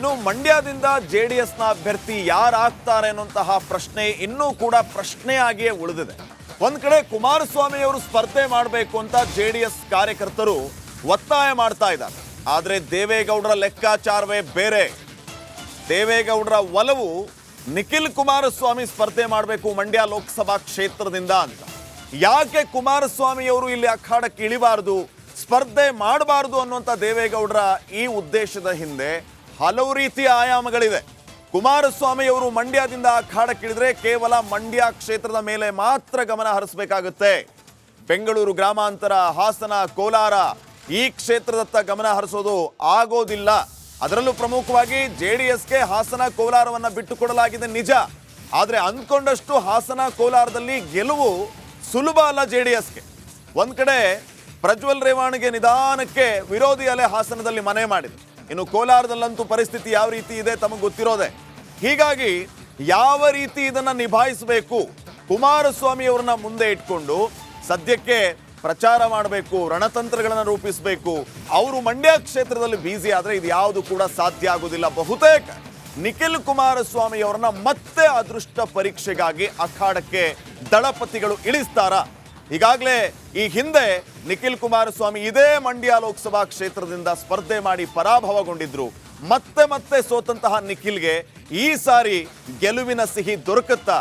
ಇನ್ನು ಮಂಡ್ಯದಿಂದ ಜೆಡಿಎಸ್ನ ಅಭ್ಯರ್ಥಿ ಯಾರಾಗ್ತಾರೆ ಅನ್ನುವಂತಹ ಪ್ರಶ್ನೆ ಇನ್ನೂ ಕೂಡ ಪ್ರಶ್ನೆಯಾಗಿಯೇ ಉಳಿದಿದೆ. ಒಂದ್ ಕಡೆ ಕುಮಾರಸ್ವಾಮಿ ಅವರು ಸ್ಪರ್ಧೆ ಮಾಡಬೇಕು ಅಂತ ಜೆಡಿಎಸ್ ಕಾರ್ಯಕರ್ತರು ಒತ್ತಾಯ ಮಾಡ್ತಾ ಇದ್ದಾರೆ. ಆದ್ರೆ ದೇವೇಗೌಡರ ಲೆಕ್ಕಾಚಾರವೇ ಬೇರೆ. ದೇವೇಗೌಡರ ಒಲವು ನಿಖಿಲ್ ಕುಮಾರಸ್ವಾಮಿ ಸ್ಪರ್ಧೆ ಮಾಡಬೇಕು ಮಂಡ್ಯ ಲೋಕಸಭಾ ಕ್ಷೇತ್ರದಿಂದ ಅಂತ. ಯಾಕೆ ಕುಮಾರಸ್ವಾಮಿ ಅವರು ಇಲ್ಲಿ ಅಖಾಡಕ್ಕೆ ಇಳಿಬಾರದು, ಸ್ಪರ್ಧೆ ಮಾಡಬಾರದು ಅನ್ನುವಂಥ ದೇವೇಗೌಡರ ಈ ಉದ್ದೇಶದ ಹಿಂದೆ ಹಲವು ರೀತಿಯ ಆಯಾಮಗಳಿದೆ. ಕುಮಾರಸ್ವಾಮಿ ಅವರು ಮಂಡ್ಯದಿಂದ ಅಖಾಡಕ್ಕಿಳಿದ್ರೆ ಕೇವಲ ಮಂಡ್ಯ ಕ್ಷೇತ್ರದ ಮೇಲೆ ಮಾತ್ರ ಗಮನ ಹರಿಸಬೇಕಾಗುತ್ತೆ. ಬೆಂಗಳೂರು ಗ್ರಾಮಾಂತರ, ಹಾಸನ, ಕೋಲಾರ ಈ ಕ್ಷೇತ್ರದತ್ತ ಗಮನ ಹರಿಸೋದು ಆಗೋದಿಲ್ಲ. ಅದರಲ್ಲೂ ಪ್ರಮುಖವಾಗಿ ಜೆಡಿಎಸ್ಗೆ ಹಾಸನ ಕೋಲಾರವನ್ನ ಬಿಟ್ಟುಕೊಡಲಾಗಿದೆ ನಿಜ. ಆದ್ರೆ ಅಂದ್ಕೊಂಡಷ್ಟು ಹಾಸನ ಕೋಲಾರದಲ್ಲಿ ಗೆಲುವು ಸುಲಭ ಅಲ್ಲ ಜೆಡಿಎಸ್ಗೆ. ಒಂದ್ ಕಡೆ ಪ್ರಜ್ವಲ್ ರೇವಣ್ಣಗೆ ನಿಧಾನಕ್ಕೆ ವಿರೋಧಿ ಅಲೆ ಹಾಸನದಲ್ಲಿ ಮನೆ ಮಾಡಿದೆ. ಇನ್ನು ಕೋಲಾರದಲ್ಲಂತೂ ಪರಿಸ್ಥಿತಿ ಯಾವ ರೀತಿ ಇದೆ ತಮಗೆ ಗೊತ್ತಿರೋದೆ. ಹೀಗಾಗಿ ಯಾವ ರೀತಿ ಇದನ್ನ ನಿಭಾಯಿಸಬೇಕು, ಕುಮಾರಸ್ವಾಮಿ ಅವರನ್ನ ಮುಂದೆ ಇಟ್ಕೊಂಡು ಸದ್ಯಕ್ಕೆ ಪ್ರಚಾರ ಮಾಡಬೇಕು, ರಣತಂತ್ರಗಳನ್ನು ರೂಪಿಸಬೇಕು. ಅವರು ಮಂಡ್ಯ ಕ್ಷೇತ್ರದಲ್ಲಿ ಬ್ಯುಸಿ ಆದ್ರೆ ಇದು ಯಾವುದು ಕೂಡ ಸಾಧ್ಯ ಆಗುವುದಿಲ್ಲ. ಬಹುತೇಕ ನಿಖಿಲ್ ಕುಮಾರಸ್ವಾಮಿ ಅವರನ್ನ ಮತ್ತೆ ಅದೃಷ್ಟ ಪರೀಕ್ಷೆಗಾಗಿ ಅಖಾಡಕ್ಕೆ ದಳಪತಿಗಳು ಇಳಿಸ್ತಾರ. ಈಗಾಗಲೇ ಈ ಹಿಂದೆ ನಿಖಿಲ್ ಕುಮಾರಸ್ವಾಮಿ ಇದೇ ಮಂಡ್ಯ ಲೋಕಸಭಾ ಕ್ಷೇತ್ರದಿಂದ ಸ್ಪರ್ಧೆ ಮಾಡಿ ಪರಾಭವಗೊಂಡಿದ್ರು. ಮತ್ತೆ ಸೋತಂತಹ ನಿಖಿಲ್ಗೆ ಈ ಸಾರಿ ಗೆಲುವಿನ ಸಿಹಿ ದೊರಕುತ್ತಾ?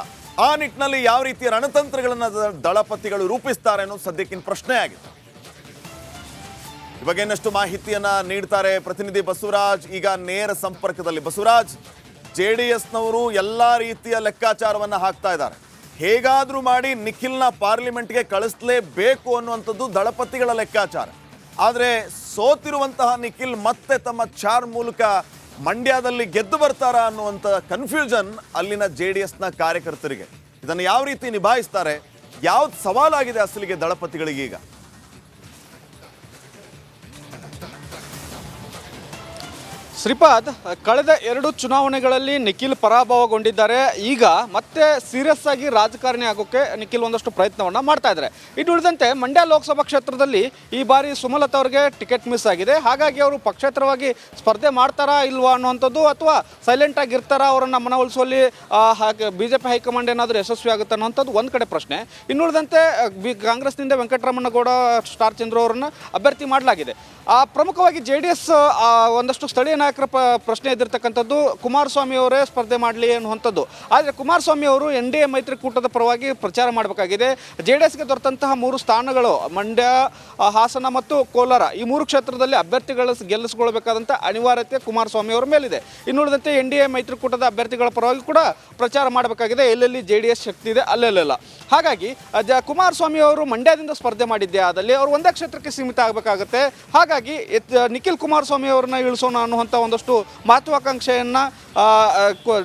ಆ ನಿಟ್ಟಿನಲ್ಲಿ ಯಾವ ರೀತಿಯ ರಣತಂತ್ರಗಳನ್ನ ದಳಪತಿಗಳು ರೂಪಿಸ್ತಾರೆ ಅನ್ನೋದು ಸದ್ಯಕ್ಕಿನ ಪ್ರಶ್ನೆ ಆಗಿದೆ. ಈ ಬಗ್ಗೆ ಇನ್ನಷ್ಟು ಮಾಹಿತಿಯನ್ನ ನೀಡ್ತಾರೆ ಪ್ರತಿನಿಧಿ ಬಸವರಾಜ್. ಈಗ ನೇರ ಸಂಪರ್ಕದಲ್ಲಿ ಬಸವರಾಜ್, ಜೆಡಿಎಸ್ನವರು ಎಲ್ಲಾ ರೀತಿಯ ಲೆಕ್ಕಾಚಾರವನ್ನ ಹಾಕ್ತಾ ಇದ್ದಾರೆ. ಹೇಗಾದ್ರೂ ಮಾಡಿ ನಿಖಿಲ್ನ ಪಾರ್ಲಿಮೆಂಟ್ಗೆ ಕಳಿಸಲೇಬೇಕು ಅನ್ನುವಂಥದ್ದು ದಳಪತಿಗಳ ಲೆಕ್ಕಾಚಾರ. ಆದರೆ ಸೋತಿರುವಂತಹ ನಿಖಿಲ್ ಮತ್ತೆ ತಮ್ಮ ಚಾರ್ ಮೂಲಕ ಮಂಡ್ಯದಲ್ಲಿ ಗೆದ್ದು ಬರ್ತಾರಾ ಅನ್ನುವಂಥ ಕನ್ಫ್ಯೂಷನ್ ಅಲ್ಲಿನ ಜೆಡಿಎಸ್ನ ಕಾರ್ಯಕರ್ತರಿಗೆ. ಇದನ್ನು ಯಾವ ರೀತಿ ನಿಭಾಯಿಸ್ತಾರೆ, ಯಾವ್ದು ಸವಾಲಾಗಿದೆ ಅಸಲಿಗೆ ದಳಪತಿಗಳಿಗೆ ಈಗ? ಶ್ರೀಪಾದ್, ಕಳೆದ 2 ಚುನಾವಣೆಗಳಲ್ಲಿ ನಿಖಿಲ್ ಪರಾಭವಗೊಂಡಿದ್ದಾರೆ. ಈಗ ಮತ್ತೆ ಸೀರಿಯಸ್ ಆಗಿ ರಾಜಕಾರಣಿ ಆಗೋಕ್ಕೆ ನಿಖಿಲ್ ಒಂದಷ್ಟು ಪ್ರಯತ್ನವನ್ನು ಮಾಡ್ತಾ ಇದ್ದಾರೆ. ಇನ್ನು ಉಳಿದಂತೆ ಮಂಡ್ಯ ಲೋಕಸಭಾ ಕ್ಷೇತ್ರದಲ್ಲಿ ಈ ಬಾರಿ ಸುಮಲತಾ ಅವರಿಗೆ ಟಿಕೆಟ್ ಮಿಸ್ ಆಗಿದೆ. ಹಾಗಾಗಿ ಅವರು ಪಕ್ಷೇತರವಾಗಿ ಸ್ಪರ್ಧೆ ಮಾಡ್ತಾರಾ ಇಲ್ವಾ ಅನ್ನುವಂಥದ್ದು, ಅಥವಾ ಸೈಲೆಂಟ್ ಆಗಿರ್ತಾರಾ, ಅವರನ್ನು ಮನವೊಲಿಸುವಲ್ಲಿ ಬಿಜೆಪಿ ಹೈಕಮಾಂಡ್ ಏನಾದರೂ ಯಶಸ್ವಿ ಆಗುತ್ತೆ ಅನ್ನೋಂಥದ್ದು ಒಂದು ಕಡೆ ಪ್ರಶ್ನೆ. ಇನ್ನು ಉಳಿದಂತೆ ಕಾಂಗ್ರೆಸ್ನಿಂದ ವೆಂಕಟರಮಣಗೌಡ, ಸ್ಟಾರ್ ಚಂದ್ರ ಅವರನ್ನು ಅಭ್ಯರ್ಥಿ ಮಾಡಲಾಗಿದೆ. ಪ್ರಮುಖವಾಗಿ ಜೆಡಿಎಸ್ ಒಂದಷ್ಟು ಸ್ಥಳೀಯ ನಾಯಕರ ಪ್ರಶ್ನೆ ಎದ್ದಿರ್ತಕ್ಕಂಥದ್ದು ಕುಮಾರಸ್ವಾಮಿ ಅವರೇ ಸ್ಪರ್ಧೆ ಮಾಡಲಿ ಅನ್ನುವಂಥದ್ದು. ಆದರೆ ಕುಮಾರಸ್ವಾಮಿ ಅವರು NDA ಮೈತ್ರಿಕೂಟದ ಪರವಾಗಿ ಪ್ರಚಾರ ಮಾಡಬೇಕಾಗಿದೆ. ಜೆಡಿಎಸ್ಗೆ ದೊರೆತಂತಹ 3 ಸ್ಥಾನಗಳು ಮಂಡ್ಯ, ಹಾಸನ ಮತ್ತು ಕೋಲಾರ, ಈ 3 ಕ್ಷೇತ್ರದಲ್ಲಿ ಅಭ್ಯರ್ಥಿಗಳು ಗೆಲ್ಲಿಸಿಕೊಳ್ಬೇಕಾದಂಥ ಅನಿವಾರ್ಯತೆ ಕುಮಾರಸ್ವಾಮಿ ಅವರ ಮೇಲಿದೆ. ಇನ್ನುಳಿದಂತೆ NDA ಮೈತ್ರಿಕೂಟದ ಅಭ್ಯರ್ಥಿಗಳ ಪರವಾಗಿ ಕೂಡ ಪ್ರಚಾರ ಮಾಡಬೇಕಾಗಿದೆ. ಎಲ್ಲೆಲ್ಲಿ ಜೆಡಿಎಸ್ ಶಕ್ತಿ ಇದೆ ಅಲ್ಲೆಲ್ಲ. ಹಾಗಾಗಿ ಕುಮಾರಸ್ವಾಮಿ ಅವರು ಮಂಡ್ಯದಿಂದ ಸ್ಪರ್ಧೆ ಮಾಡಿದ್ದೆ ಆದಲ್ಲಿ ಅವರು ಒಂದೇ ಕ್ಷೇತ್ರಕ್ಕೆ ಸೀಮಿತ ಆಗಬೇಕಾಗುತ್ತೆ. ಹಾಗಾಗಿ ನಿಖಿಲ್ ಕುಮಾರಸ್ವಾಮಿ ಅವರನ್ನ ಇಳಿಸೋಣ ಅನ್ನುವಂಥ ಒಂದಷ್ಟು ಮಹತ್ವಾಕಾಂಕ್ಷೆಯನ್ನು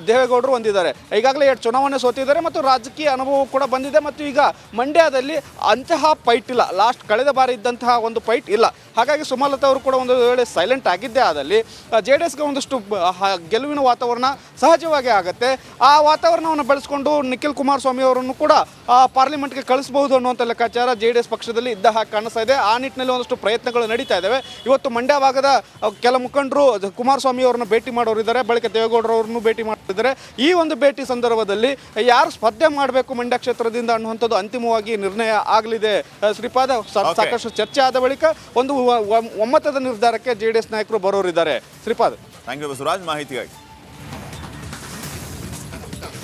ದೇವೇಗೌಡರು ಹೊಂದಿದ್ದಾರೆ. ಈಗಾಗಲೇ 2 ಚುನಾವಣೆ ಸೋತಿದ್ದಾರೆ ಮತ್ತು ರಾಜಕೀಯ ಅನುಭವ ಕೂಡ ಬಂದಿದೆ. ಮತ್ತು ಈಗ ಮಂಡ್ಯದಲ್ಲಿ ಅಂತಹ ಫೈಟ್ ಇಲ್ಲ, ಕಳೆದ ಬಾರಿ ಇದ್ದಂತಹ ಒಂದು ಫೈಟ್ ಇಲ್ಲ. ಹಾಗಾಗಿ ಸುಮಲತಾ ಅವರು ಕೂಡ ಒಂದು ವೇಳೆ ಸೈಲೆಂಟ್ ಆಗಿದ್ದೇ ಆದಲ್ಲಿ ಜೆಡಿಎಸ್ಗೆ ಒಂದಷ್ಟು ಗೆಲುವಿನ ವಾತಾವರಣ ಸಹಜವಾಗಿ ಆಗುತ್ತೆ. ಆ ವಾತಾವರಣವನ್ನು ಬೆಳೆಸ್ಕೊಂಡು ನಿಖಿಲ್ ಕುಮಾರಸ್ವಾಮಿ ಅವರನ್ನು ಕೂಡ ಪಾರ್ಲಿಮೆಂಟ್ಗೆ ಕಳಿಸಬಹುದು ಅನ್ನುವಂಥ ಲೆಕ್ಕಾಚಾರ ಜೆಡಿಎಸ್ ಪಕ್ಷದಲ್ಲಿ ಇದ್ದ ಹಾಗೆ ಕಾಣಿಸ್ತಾ ಇದೆ. ಆ ನಿಟ್ಟಿನಲ್ಲಿ ಒಂದಷ್ಟು ಪ್ರಯತ್ನಗಳು ನಡೀತಾ ಇದ್ದಾವೆ. ಇವತ್ತು ಮಂಡ್ಯ ಭಾಗದ ಕೆಲ ಮುಖಂಡರು ಕುಮಾರಸ್ವಾಮಿ ಅವರನ್ನು ಭೇಟಿ ಮಾಡೋರಿದ್ದಾರೆ, ಬಳಿಕ ದೇವೇಗೌಡರವ್ರನ್ನು ಭೇಟಿ ಮಾಡಿದ್ದಾರೆ. ಈ ಒಂದು ಭೇಟಿ ಸಂದರ್ಭದಲ್ಲಿ ಯಾರು ಸ್ಪರ್ಧೆ ಮಾಡಬೇಕು ಮಂಡ್ಯ ಕ್ಷೇತ್ರದಿಂದ ಅನ್ನುವಂಥದ್ದು ಅಂತಿಮವಾಗಿ ನಿರ್ಣಯ ಆಗಲಿದೆ. ಶ್ರೀಪಾದ, ಸಾಕಷ್ಟು ಚರ್ಚೆ ಆದ ಬಳಿಕ ಒಂದು ಒಮ್ಮತದ ನಿರ್ಧಾರಕ್ಕೆ ಜೆಡಿಎಸ್ ನಾಯಕರು ಬರೋರಿದ್ದಾರೆ. ಶ್ರೀಪಾದ್, ಥ್ಯಾಂಕ್ ಯು ಬಸವರಾಜ್ ಮಾಹಿತಿಗಾಗಿ.